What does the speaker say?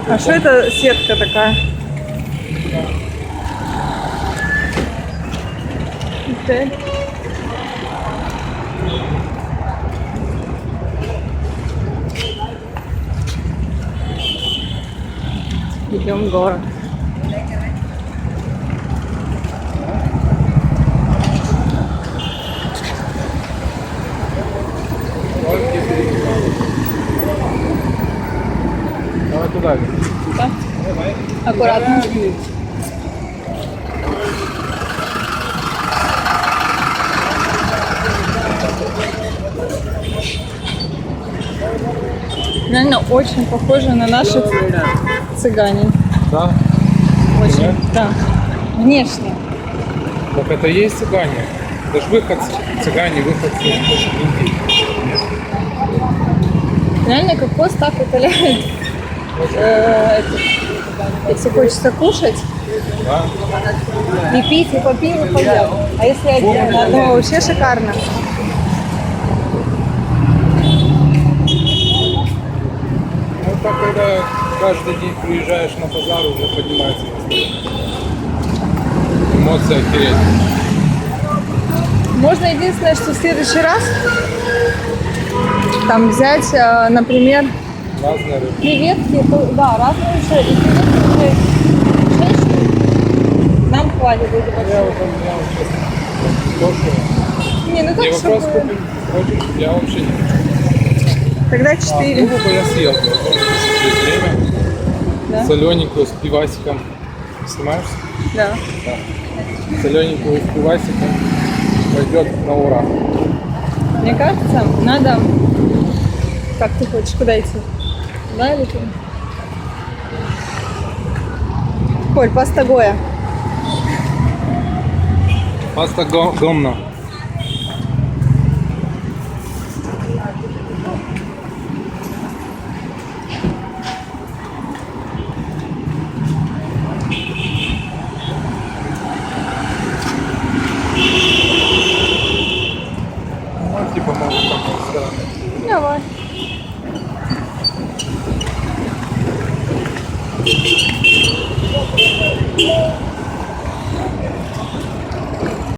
А что это сетка такая? Отель. Идем в город. Давай туда. Да? Аккуратно. Реально очень похоже на наших цыгане. Да? Очень, Нет? да. Внешне. Так это и есть цыгане. Это же выходцы. Цыгане, выходцы из Индии. Реально как пост так утоляет. Если хочется кушать, Да? и пить, и попил, и поел. А если отдельно, то вообще шикарно. Ну так, когда каждый день приезжаешь на базар, уже поднимается настроение. Эмоции охереть. Можно единственное, что в следующий раз там взять, например, Разные рыбы. креветки, да, разные еще, и креветки уже 6 штук. Нам хватит эти Я большие. вот честно, то, Не, ну что... так, И вопрос чтобы... купим, хочешь, я вообще не хочу. Тогда А 4. рыбу бы я съел, бы, а то через время. Да? Солененькую с пивасиком. Снимаешься? Да. Да. Солененькую с пивасиком пойдет на ура. Мне кажется, надо... Как ты хочешь, куда идти? Да или туда? Коль, паста Гоя. Паста гомна. Ну, типа, может, там рестораны. Давай.